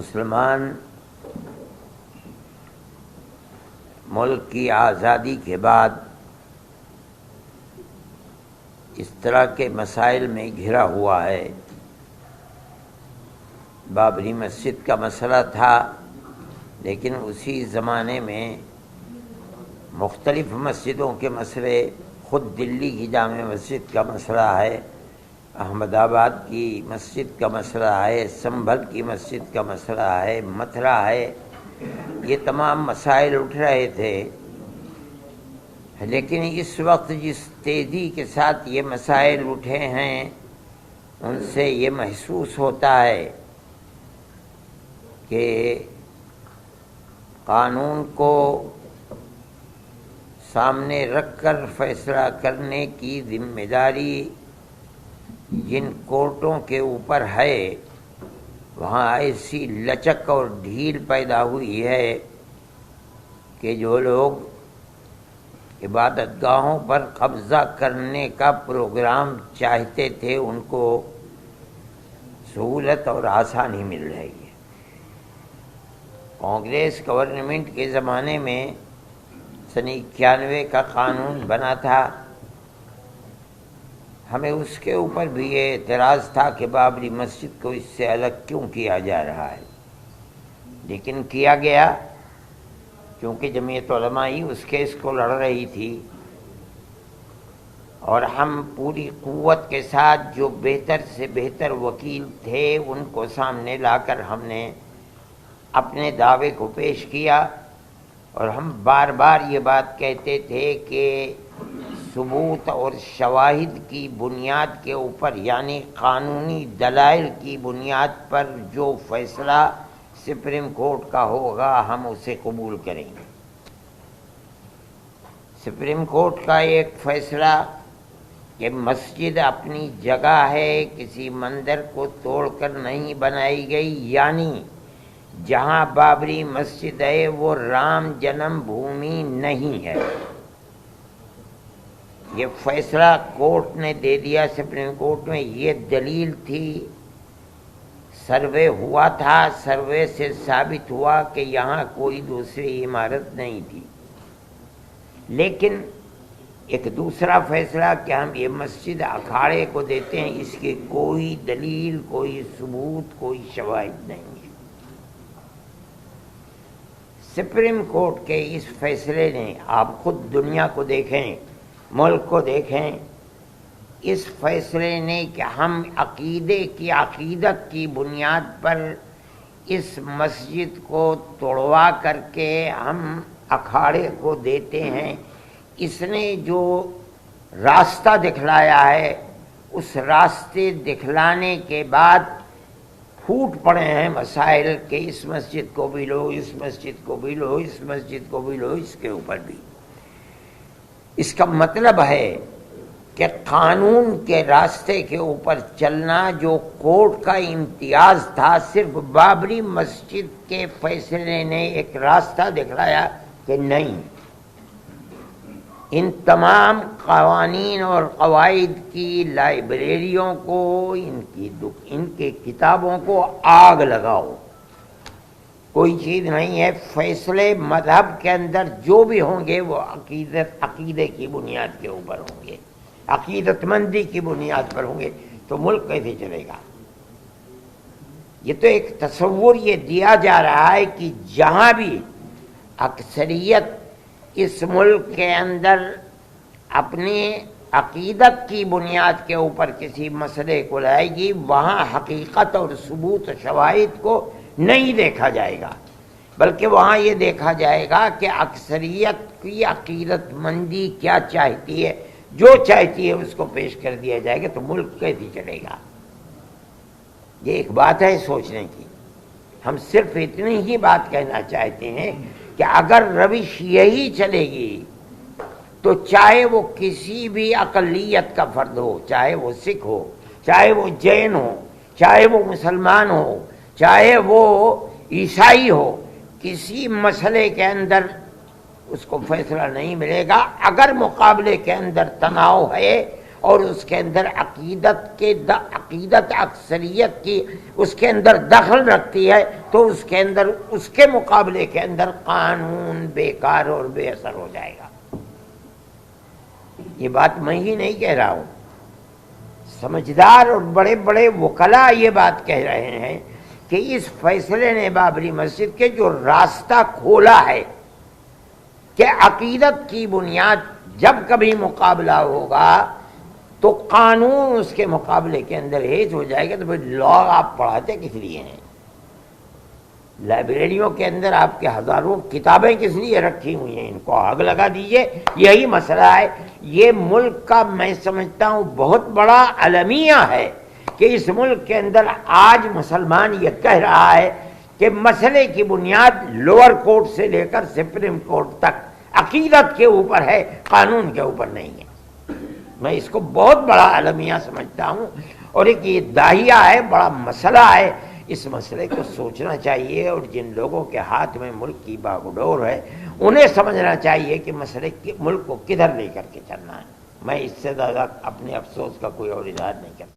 مسلمان ملک کی آزادی کے بعد اس طرح کے مسائل میں گھرا ہوا ہے۔ بابری مسجد کا مسئلہ تھا، لیکن اسی زمانے میں مختلف مسجدوں کے مسئلے، خود دلی کی جامع مسجد کا مسئلہ ہے، احمد آباد کی مسجد کا مسئلہ ہے، سنبھل کی مسجد کا مسئلہ ہے، متھرا ہے، یہ تمام مسائل اٹھ رہے تھے۔ لیکن اس وقت جس تیزی کے ساتھ یہ مسائل اٹھے ہیں، ان سے یہ محسوس ہوتا ہے کہ قانون کو سامنے رکھ کر فیصلہ کرنے کی ذمہ داری جن کورٹوں کے اوپر ہے، وہاں ایسی لچک اور ڈھیل پیدا ہوئی ہے کہ جو لوگ عبادت گاہوں پر قبضہ کرنے کا پروگرام چاہتے تھے، ان کو سہولت اور آسانی مل رہی ہے۔ کانگریس گورنمنٹ کے زمانے میں سن 91 کا قانون بنا تھا، ہمیں اس کے اوپر بھی یہ اعتراض تھا کہ بابری مسجد کو اس سے الگ کیوں کیا جا رہا ہے، لیکن کیا گیا کیونکہ جمعیت علماء ہی اس کیس کو لڑ رہی تھی، اور ہم پوری قوت کے ساتھ جو بہتر سے بہتر وکیل تھے ان کو سامنے لا کر ہم نے اپنے دعوے کو پیش کیا، اور ہم بار بار یہ بات کہتے تھے کہ ثبوت اور شواہد کی بنیاد کے اوپر، یعنی قانونی دلائل کی بنیاد پر جو فیصلہ سپریم کورٹ کا ہوگا ہم اسے قبول کریں گے۔ سپریم کورٹ کا ایک فیصلہ کہ مسجد اپنی جگہ ہے، کسی مندر کو توڑ کر نہیں بنائی گئی، یعنی جہاں بابری مسجد ہے وہ رام جنم بھومی نہیں ہے، یہ فیصلہ کورٹ نے دے دیا سپریم کورٹ میں۔ یہ دلیل تھی، سروے ہوا تھا، سروے سے ثابت ہوا کہ یہاں کوئی دوسری عمارت نہیں تھی۔ لیکن ایک دوسرا فیصلہ کہ ہم یہ مسجد اکھاڑے کو دیتے ہیں، اس کی کوئی دلیل، کوئی ثبوت، کوئی شواہد نہیں ہے۔ سپریم کورٹ کے اس فیصلے نے، آپ خود دنیا کو دیکھیں، ملک کو دیکھیں، اس فیصلے نے کہ ہم عقیدت کی بنیاد پر اس مسجد کو توڑوا کر کے ہم اکھاڑے کو دیتے ہیں، اس نے جو راستہ دکھلایا ہے، اس راستے دکھلانے کے بعد پھوٹ پڑے ہیں مسائل کہ اس مسجد کو بھی لو، اس مسجد کو بھی لو، اس مسجد کو بھی لو، اس کے اوپر بھی۔ اس کا مطلب ہے کہ قانون کے راستے کے اوپر چلنا جو کورٹ کا امتیاز تھا، صرف بابری مسجد کے فیصلے نے ایک راستہ دکھلایا کہ نہیں، ان تمام قوانین اور قواعد کی لائبریریوں کو، ان کی کتابوں کو آگ لگاؤ، کوئی چیز نہیں ہے۔ فیصلے مذہب کے اندر جو بھی ہوں گے وہ عقیدے کی بنیاد کے اوپر ہوں گے، عقیدت مندی کی بنیاد پر ہوں گے، تو ملک کیسے چلے گا؟ یہ تو ایک تصور یہ دیا جا رہا ہے کہ جہاں بھی اکثریت اس ملک کے اندر اپنی عقیدت کی بنیاد کے اوپر کسی مسئلے کو لائے گی، وہاں حقیقت اور ثبوت و شواہد کو نہیں دیکھا جائے گا، بلکہ وہاں یہ دیکھا جائے گا کہ اکثریت کی عقیدت مندی کیا چاہتی ہے، جو چاہتی ہے اس کو پیش کر دیا جائے گا، تو ملک کیسے چلے گا؟ یہ ایک بات ہے سوچنے کی۔ ہم صرف اتنی ہی بات کہنا چاہتے ہیں کہ اگر روش یہی چلے گی تو چاہے وہ کسی بھی اقلیت کا فرد ہو، چاہے وہ سکھ ہو، چاہے وہ جین ہو، چاہے وہ مسلمان ہو، چاہے وہ عیسائی ہو، کسی مسئلے کے اندر اس کو فیصلہ نہیں ملے گا۔ اگر مقابلے کے اندر تناؤ ہے اور اس کے اندر عقیدت اکثریت کی اس کے اندر دخل رکھتی ہے تو اس کے اندر اس کے مقابلے کے اندر قانون بیکار اور بے اثر ہو جائے گا۔ یہ بات میں ہی نہیں کہہ رہا ہوں، سمجھدار اور بڑے بڑے وکلاء یہ بات کہہ رہے ہیں کہ اس فیصلے نے بابری مسجد کے جو راستہ کھولا ہے کہ عقیدت کی بنیاد جب کبھی مقابلہ ہوگا تو قانون اس کے مقابلے کے اندر ہیج ہو جائے گا، تو پھر لا آپ پڑھاتے کس لیے ہیں؟ لائبریریوں کے اندر آپ کے ہزاروں کتابیں کس لیے رکھی ہوئی ہیں؟ ان کو آگ لگا دیجئے۔ یہی مسئلہ ہے، یہ ملک کا میں سمجھتا ہوں بہت بڑا المیہ ہے کہ اس ملک کے اندر آج مسلمان یہ کہہ رہا ہے کہ مسئلے کی بنیاد لوور کورٹ سے لے کر سپریم کورٹ تک عقیدت کے اوپر ہے، قانون کے اوپر نہیں ہے۔ میں اس کو بہت بڑا المیہ سمجھتا ہوں، اور ایک یہ داہیہ ہے، بڑا مسئلہ ہے۔ اس مسئلے کو سوچنا چاہیے، اور جن لوگوں کے ہاتھ میں ملک کی باگڈور ہے انہیں سمجھنا چاہیے کہ مسئلے ملک کو کدھر لے کر کے چلنا ہے۔ میں اس سے زیادہ اپنے افسوس کا کوئی اور اظہار نہیں کرتا۔